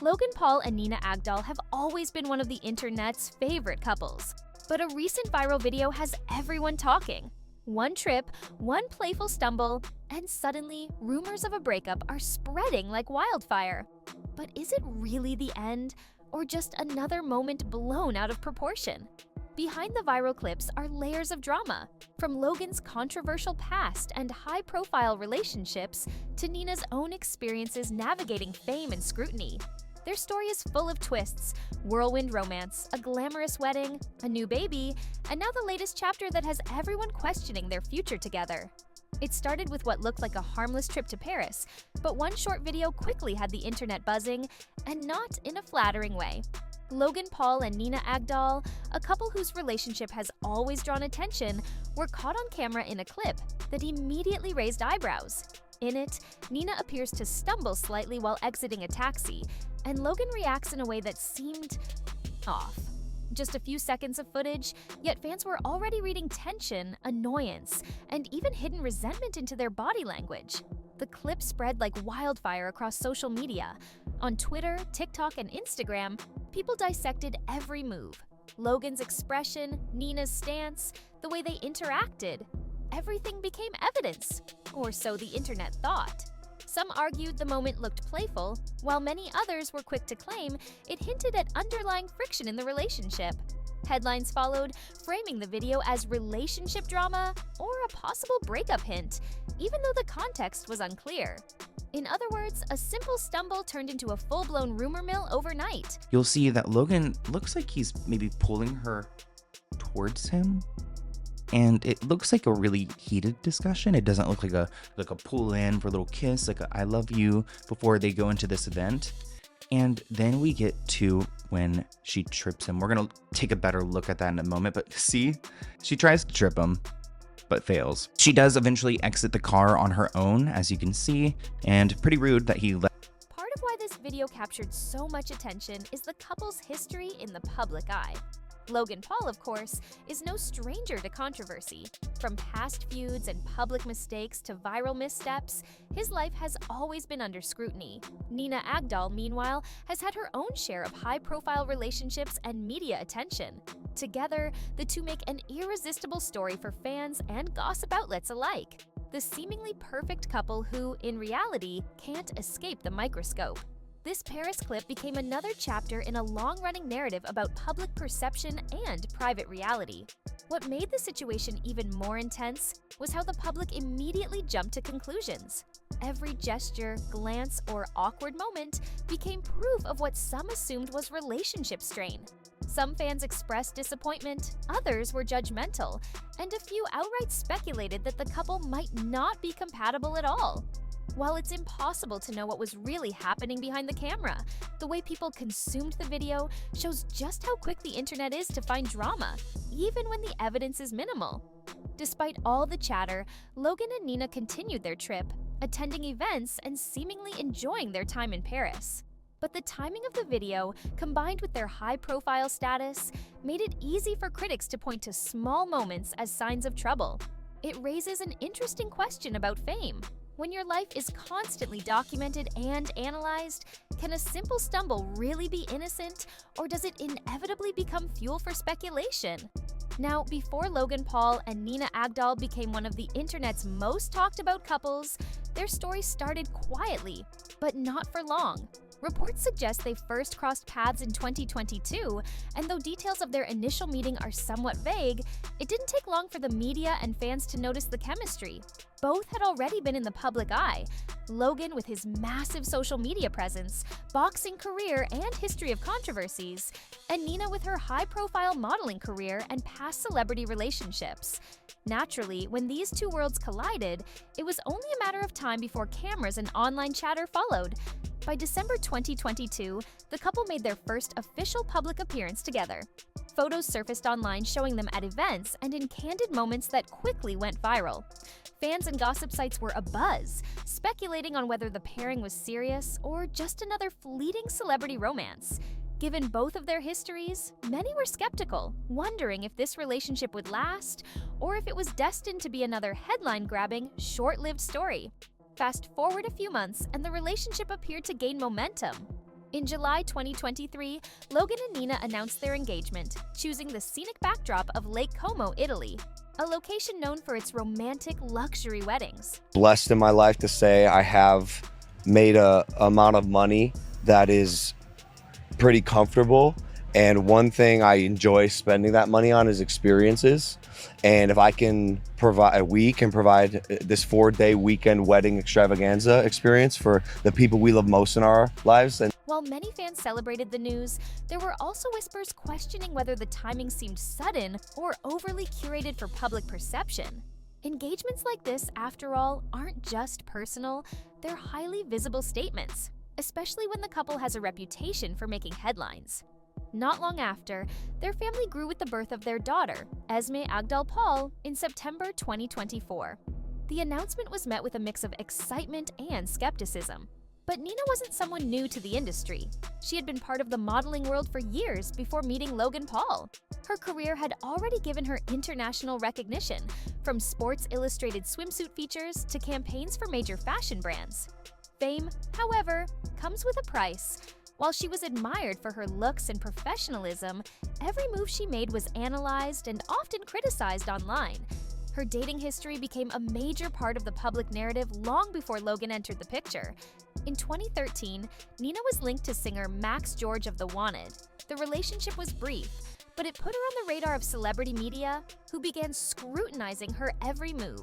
Logan Paul and Nina Agdal have always been one of the internet's favorite couples. But a recent viral video has everyone talking. One trip, one playful stumble, and suddenly rumors of a breakup are spreading like wildfire. But is it really the end, or just another moment blown out of proportion? Behind the viral clips are layers of drama, from Logan's controversial past and high-profile relationships to Nina's own experiences navigating fame and scrutiny. Their story is full of twists, whirlwind romance, a glamorous wedding, a new baby, and now the latest chapter that has everyone questioning their future together. It started with what looked like a harmless trip to Paris, but one short video quickly had the internet buzzing, and not in a flattering way. Logan Paul and Nina Agdal, a couple whose relationship has always drawn attention, were caught on camera in a clip that immediately raised eyebrows. In it, Nina appears to stumble slightly while exiting a taxi, and Logan reacts in a way that seemed off. Just a few seconds of footage, yet fans were already reading tension, annoyance, and even hidden resentment into their body language. The clip spread like wildfire across social media. On Twitter, TikTok, and Instagram, people dissected every move. Logan's expression, Nina's stance, the way they interacted. Everything became evidence, or so the internet thought. Some argued the moment looked playful, while many others were quick to claim it hinted at underlying friction in the relationship. Headlines followed, framing the video as relationship drama or a possible breakup hint, even though the context was unclear. In other words, a simple stumble turned into a full-blown rumor mill overnight. You'll see that Logan looks like he's maybe pulling her towards him. And it looks like a really heated discussion. It doesn't look like a pull in for a little kiss, like a I love you before they go into this event. And then we get to when she trips him. We're gonna take a better look at that in a moment, but see, she tries to trip him, but fails. She does eventually exit the car on her own, as you can see, and pretty rude that he left. Part of why this video captured so much attention is the couple's history in the public eye. Logan Paul, of course, is no stranger to controversy. From past feuds and public mistakes to viral missteps, his life has always been under scrutiny. Nina Agdal, meanwhile, has had her own share of high-profile relationships and media attention. Together, the two make an irresistible story for fans and gossip outlets alike. The seemingly perfect couple who, in reality, can't escape the microscope. This Paris clip became another chapter in a long-running narrative about public perception and private reality. What made the situation even more intense was how the public immediately jumped to conclusions. Every gesture, glance, or awkward moment became proof of what some assumed was relationship strain. Some fans expressed disappointment, others were judgmental, and a few outright speculated that the couple might not be compatible at all. While it's impossible to know what was really happening behind the camera, the way people consumed the video shows just how quick the internet is to find drama, even when the evidence is minimal. Despite all the chatter, Logan and Nina continued their trip, attending events and seemingly enjoying their time in Paris. But the timing of the video, combined with their high-profile status, made it easy for critics to point to small moments as signs of trouble. It raises an interesting question about fame. When your life is constantly documented and analyzed, can a simple stumble really be innocent, or does it inevitably become fuel for speculation? Now, before Logan Paul and Nina Agdal became one of the internet's most talked about couples, their story started quietly, but not for long. Reports suggest they first crossed paths in 2022, and though details of their initial meeting are somewhat vague, it didn't take long for the media and fans to notice the chemistry. Both had already been in the public eye. Logan with his massive social media presence, boxing career, and history of controversies, and Nina with her high-profile modeling career and past celebrity relationships. Naturally, when these two worlds collided, it was only a matter of time before cameras and online chatter followed. By December 2022, the couple made their first official public appearance together. Photos surfaced online showing them at events and in candid moments that quickly went viral. Fans and gossip sites were abuzz, speculating on whether the pairing was serious or just another fleeting celebrity romance. Given both of their histories, many were skeptical, wondering if this relationship would last or if it was destined to be another headline-grabbing, short-lived story. Fast forward a few months, and the relationship appeared to gain momentum. In July 2023, Logan and Nina announced their engagement, choosing the scenic backdrop of Lake Como, Italy, a location known for its romantic luxury weddings. Blessed in my life to say I have made a amount of money that is pretty comfortable, and one thing I enjoy spending that money on is experiences. And if we can provide this 4-day weekend wedding extravaganza experience for the people we love most in our lives. And while many fans celebrated the news, there were also whispers questioning whether the timing seemed sudden or overly curated for public perception. Engagements like this, after all, aren't just personal, they're highly visible statements, especially when the couple has a reputation for making headlines. Not long after, their family grew with the birth of their daughter, Nina Agdal Paul, in September 2024. The announcement was met with a mix of excitement and skepticism. But Nina wasn't someone new to the industry. She had been part of the modeling world for years before meeting Logan Paul. Her career had already given her international recognition, from Sports Illustrated swimsuit features to campaigns for major fashion brands. Fame, however, comes with a price. While she was admired for her looks and professionalism, every move she made was analyzed and often criticized online. Her dating history became a major part of the public narrative long before Logan entered the picture. In 2013, Nina was linked to singer Max George of The Wanted. The relationship was brief, but it put her on the radar of celebrity media, who began scrutinizing her every move.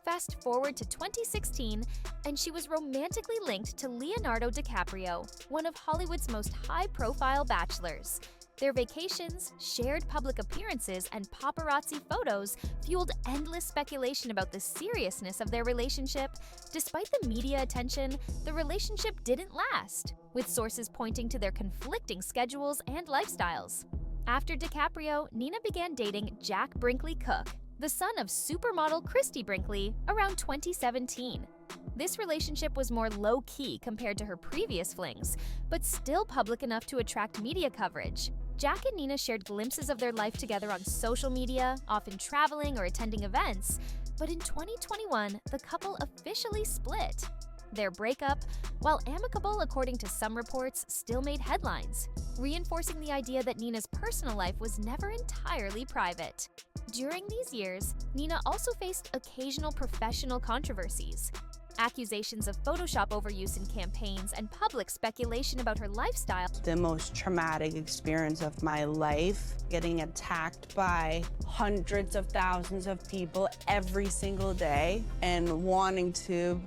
Fast forward to 2016, and she was romantically linked to Leonardo DiCaprio, one of Hollywood's most high-profile bachelors. Their vacations, shared public appearances, and paparazzi photos fueled endless speculation about the seriousness of their relationship. Despite the media attention, the relationship didn't last, with sources pointing to their conflicting schedules and lifestyles. After DiCaprio, Nina began dating Jack Brinkley Cook, the son of supermodel Christy Brinkley, around 2017. This relationship was more low-key compared to her previous flings, but still public enough to attract media coverage. Jack and Nina shared glimpses of their life together on social media, often traveling or attending events, but in 2021, the couple officially split. Their breakup, while amicable according to some reports, still made headlines, reinforcing the idea that Nina's personal life was never entirely private. During these years, Nina also faced occasional professional controversies. Accusations of Photoshop overuse in campaigns and public speculation about her lifestyle. The most traumatic experience of my life, getting attacked by hundreds of thousands of people every single day and wanting to,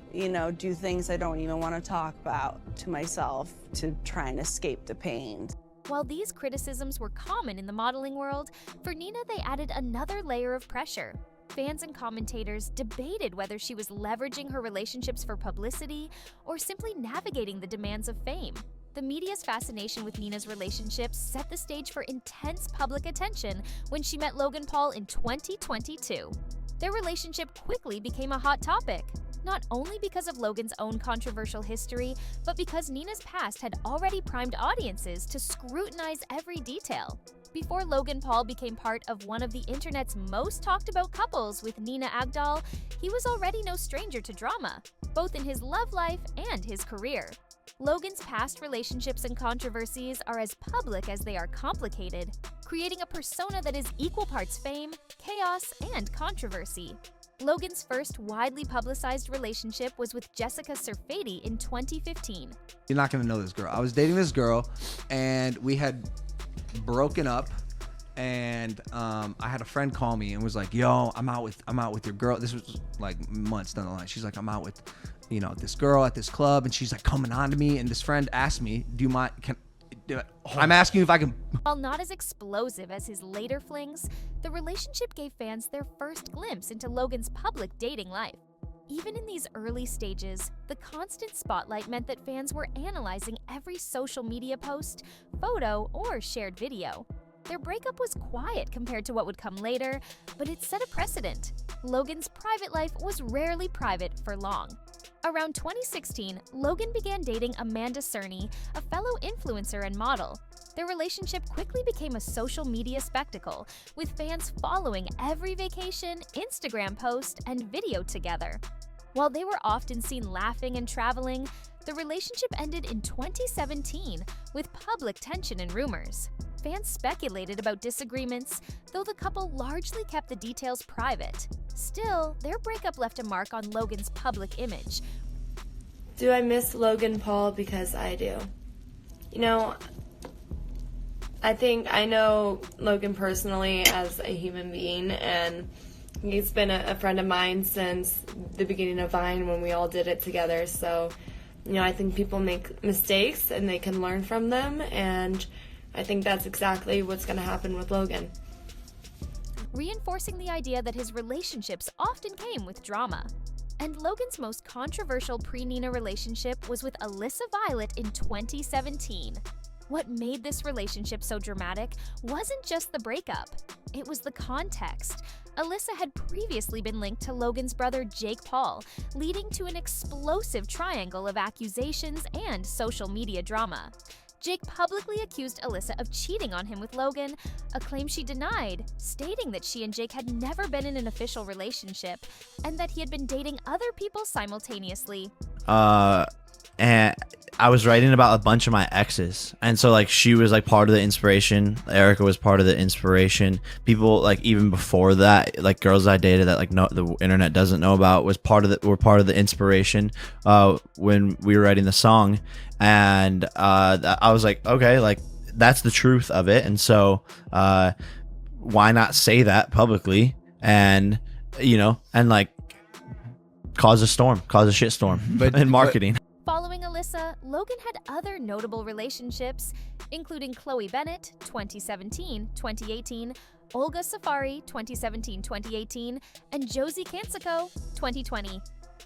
do things I don't even want to talk about to myself to try and escape the pain. While these criticisms were common in the modeling world, for Nina they added another layer of pressure. Fans and commentators debated whether she was leveraging her relationships for publicity or simply navigating the demands of fame. The media's fascination with Nina's relationships set the stage for intense public attention when she met Logan Paul in 2022. Their relationship quickly became a hot topic, not only because of Logan's own controversial history, but because Nina's past had already primed audiences to scrutinize every detail. Before Logan Paul became part of one of the internet's most talked about couples with Nina Agdal, he was already no stranger to drama, both in his love life and his career. Logan's past relationships and controversies are as public as they are complicated, creating a persona that is equal parts fame, chaos, and controversy. Logan's first widely publicized relationship was with Jessica Serfati in 2015. You're not gonna know this girl. I was dating this girl, and we had broken up, and I had a friend call me and was like, "Yo, I'm out with your girl." This was like months down the line. She's like, "I'm out with, this girl at this club," and she's like coming on to me. And this friend asked me, "Do you mind? I'm asking you if I can." While not as explosive as his later flings, the relationship gave fans their first glimpse into Logan's public dating life. Even in these early stages, the constant spotlight meant that fans were analyzing every social media post, photo, or shared video. Their breakup was quiet compared to what would come later, but it set a precedent. Logan's private life was rarely private for long. Around 2016, Logan began dating Amanda Cerny, a fellow influencer and model. Their relationship quickly became a social media spectacle, with fans following every vacation, Instagram post, and video together. While they were often seen laughing and traveling, The relationship ended in 2017 with public tension and rumors. Fans speculated about disagreements, though the couple largely kept the details private. Still, their breakup left a mark on Logan's public image. Do I miss Logan Paul? Because I do. You know, I think I know Logan personally as a human being, and he's been a friend of mine since the beginning of Vine when we all did it together. So, you know, I think people make mistakes and they can learn from them, and I think that's exactly what's going to happen with Logan. Reinforcing the idea that his relationships often came with drama. And Logan's most controversial pre-Nina relationship was with Alyssa Violet in 2017. What made this relationship so dramatic wasn't just the breakup, it was the context. Alyssa had previously been linked to Logan's brother Jake Paul, leading to an explosive triangle of accusations and social media drama. Jake publicly accused Alyssa of cheating on him with Logan, a claim she denied, stating that she and Jake had never been in an official relationship and that he had been dating other people simultaneously. And I was writing about a bunch of my exes, and so like she was like part of the inspiration. Erica was part of the inspiration. People like even before that, like girls I dated that like no the internet doesn't know about were part of the inspiration when we were writing the song. And I was like, okay, like that's the truth of it, and so why not say that publicly and and like cause a shitstorm in marketing. Following Alyssa, Logan had other notable relationships, including Chloe Bennett, 2017-2018, Olga Safari, 2017-2018, and Josie Canseco, 2020.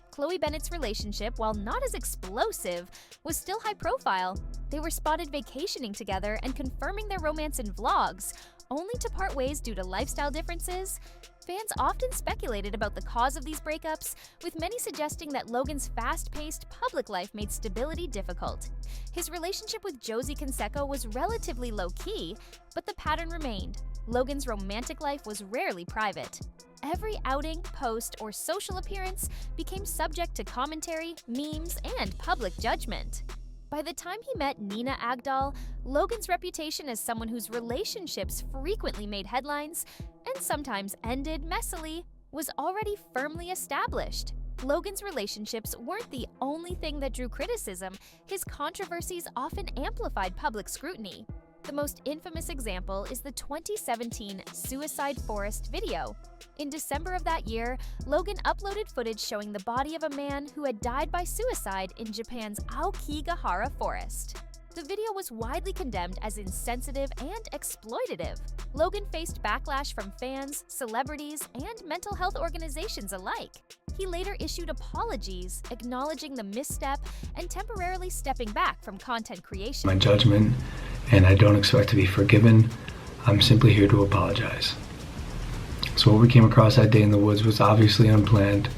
Chloe Bennett's relationship, while not as explosive, was still high profile. They were spotted vacationing together and confirming their romance in vlogs, only to part ways due to lifestyle differences. Fans often speculated about the cause of these breakups, with many suggesting that Logan's fast-paced public life made stability difficult. His relationship with Josie Canseco was relatively low-key, but the pattern remained. Logan's romantic life was rarely private. Every outing, post, or social appearance became subject to commentary, memes, and public judgment. By the time he met Nina Agdal, Logan's reputation as someone whose relationships frequently made headlines and sometimes ended messily was already firmly established. Logan's relationships weren't the only thing that drew criticism. His controversies often amplified public scrutiny. The most infamous example is the 2017 Suicide Forest video. In December of that year, Logan uploaded footage showing the body of a man who had died by suicide in Japan's Aokigahara forest. The video was widely condemned as insensitive and exploitative. Logan faced backlash from fans, celebrities, and mental health organizations alike. He later issued apologies, acknowledging the misstep and temporarily stepping back from content creation. My judgment, and I don't expect to be forgiven. I'm simply here to apologize. So what we came across that day in the woods was obviously unplanned,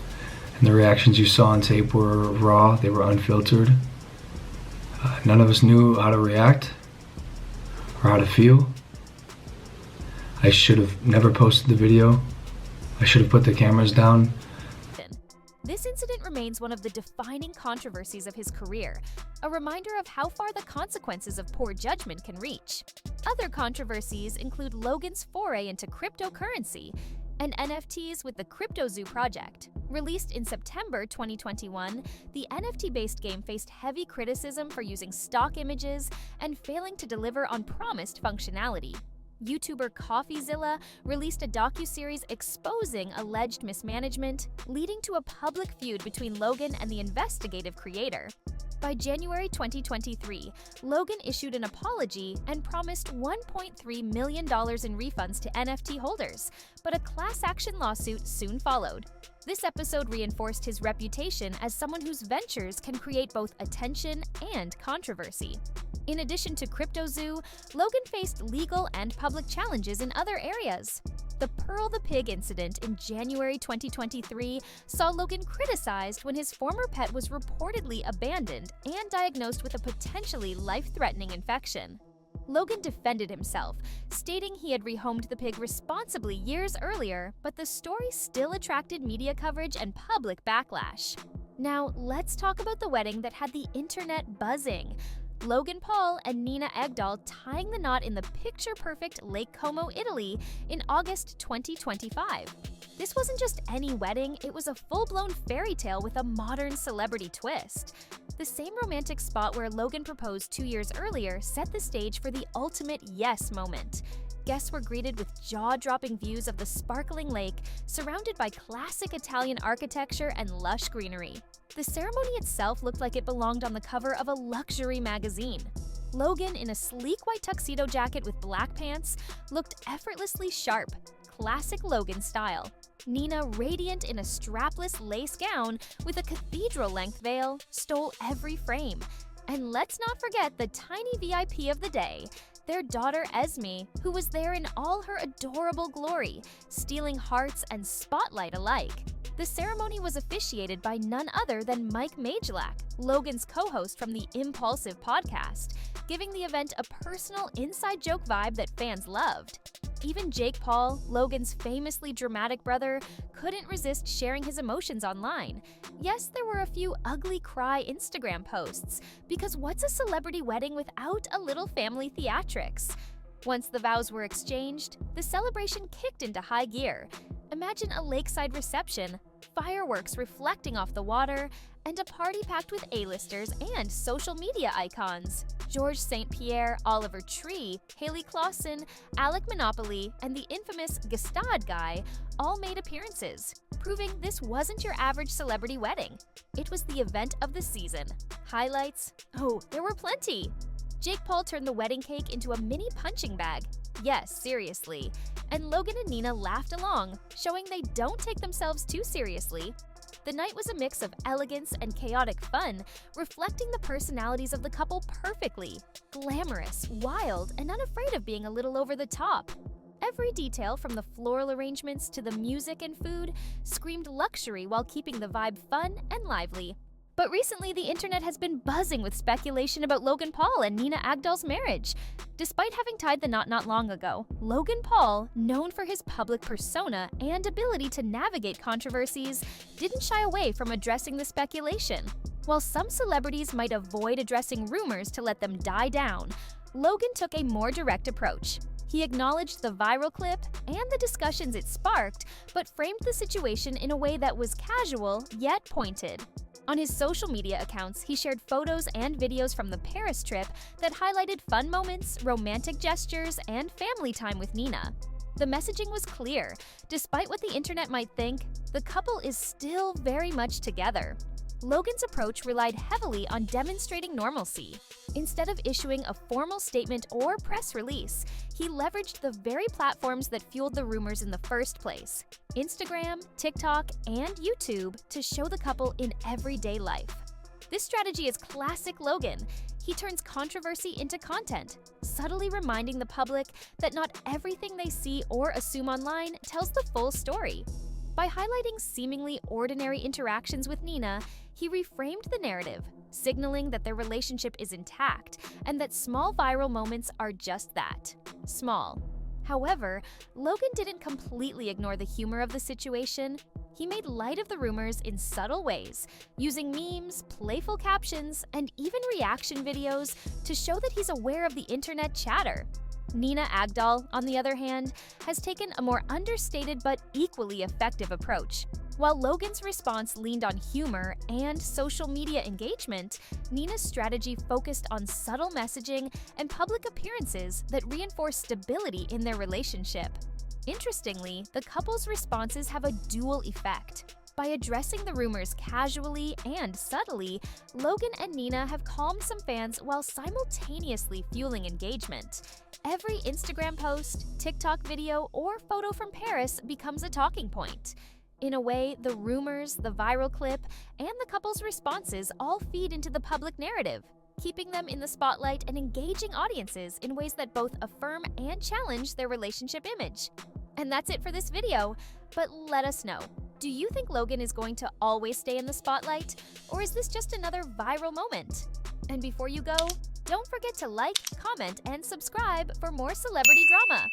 and the reactions you saw on tape were raw, they were unfiltered. None of us knew how to react or how to feel. I should have never posted the video. I should have put the cameras down. This incident remains one of the defining controversies of his career, a reminder of how far the consequences of poor judgment can reach. Other controversies include Logan's foray into cryptocurrency and NFTs with the CryptoZoo project. Released in September 2021, the NFT-based game faced heavy criticism for using stock images and failing to deliver on promised functionality. YouTuber CoffeeZilla released a docuseries exposing alleged mismanagement, leading to a public feud between Logan and the investigative creator. By January 2023, Logan issued an apology and promised $1.3 million in refunds to NFT holders, but a class action lawsuit soon followed. This episode reinforced his reputation as someone whose ventures can create both attention and controversy. In addition to CryptoZoo, Logan faced legal and public challenges in other areas. The Pearl the Pig incident in January 2023 saw Logan criticized when his former pet was reportedly abandoned and diagnosed with a potentially life-threatening infection. Logan defended himself, stating he had rehomed the pig responsibly years earlier, but the story still attracted media coverage and public backlash. Now, let's talk about the wedding that had the internet buzzing. Logan Paul and Nina Agdal tying the knot in the picture-perfect Lake Como, Italy in August 2025. This wasn't just any wedding, it was a full-blown fairy tale with a modern celebrity twist. The same romantic spot where Logan proposed 2 years earlier set the stage for the ultimate yes moment. Guests were greeted with jaw-dropping views of the sparkling lake, surrounded by classic Italian architecture and lush greenery. The ceremony itself looked like it belonged on the cover of a luxury magazine. Logan, in a sleek white tuxedo jacket with black pants, looked effortlessly sharp, classic Logan style. Nina, radiant in a strapless lace gown with a cathedral-length veil, stole every frame. And let's not forget the tiny VIP of the day, their daughter Esme, who was there in all her adorable glory, stealing hearts and spotlight alike. The ceremony was officiated by none other than Mike Majlak, Logan's co-host from the Impulsive podcast, giving the event a personal inside joke vibe that fans loved. Even Jake Paul, Logan's famously dramatic brother, couldn't resist sharing his emotions online. Yes, there were a few ugly cry Instagram posts, because what's a celebrity wedding without a little family theatrics? Once the vows were exchanged, the celebration kicked into high gear. Imagine a lakeside reception, fireworks reflecting off the water, and a party packed with A-listers and social media icons. George St. Pierre, Oliver Tree, Haley Clausen, Alec Monopoly, and the infamous Gestad guy all made appearances, proving this wasn't your average celebrity wedding. It was the event of the season. Highlights? Oh, there were plenty! Jake Paul turned the wedding cake into a mini punching bag. Yes, seriously. And Logan and Nina laughed along, showing they don't take themselves too seriously. The night was a mix of elegance and chaotic fun, reflecting the personalities of the couple perfectly. Glamorous, wild, and unafraid of being a little over the top. Every detail, from the floral arrangements to the music and food, screamed luxury while keeping the vibe fun and lively. But recently, the internet has been buzzing with speculation about Logan Paul and Nina Agdal's marriage. Despite having tied the knot not long ago, Logan Paul, known for his public persona and ability to navigate controversies, didn't shy away from addressing the speculation. While some celebrities might avoid addressing rumors to let them die down, Logan took a more direct approach. He acknowledged the viral clip and the discussions it sparked, but framed the situation in a way that was casual yet pointed. On his social media accounts, he shared photos and videos from the Paris trip that highlighted fun moments, romantic gestures, and family time with Nina. The messaging was clear. Despite what the internet might think, the couple is still very much together. Logan's approach relied heavily on demonstrating normalcy. Instead of issuing a formal statement or press release, he leveraged the very platforms that fueled the rumors in the first place: Instagram, TikTok, and YouTube, to show the couple in everyday life. This strategy is classic Logan. He turns controversy into content, subtly reminding the public that not everything they see or assume online tells the full story. By highlighting seemingly ordinary interactions with Nina, he reframed the narrative, signaling that their relationship is intact and that small viral moments are just that, small. However, Logan didn't completely ignore the humor of the situation. He made light of the rumors in subtle ways, using memes, playful captions, and even reaction videos to show that he's aware of the internet chatter. Nina Agdal, on the other hand, has taken a more understated but equally effective approach. While Logan's response leaned on humor and social media engagement, Nina's strategy focused on subtle messaging and public appearances that reinforce stability in their relationship. Interestingly, the couple's responses have a dual effect. By addressing the rumors casually and subtly, Logan and Nina have calmed some fans while simultaneously fueling engagement. Every Instagram post, TikTok video, or photo from Paris becomes a talking point. In a way, the rumors, the viral clip, and the couple's responses all feed into the public narrative, keeping them in the spotlight and engaging audiences in ways that both affirm and challenge their relationship image. And that's it for this video, but let us know. Do you think Logan is going to always stay in the spotlight, or is this just another viral moment? And before you go, don't forget to like, comment, and subscribe for more celebrity drama.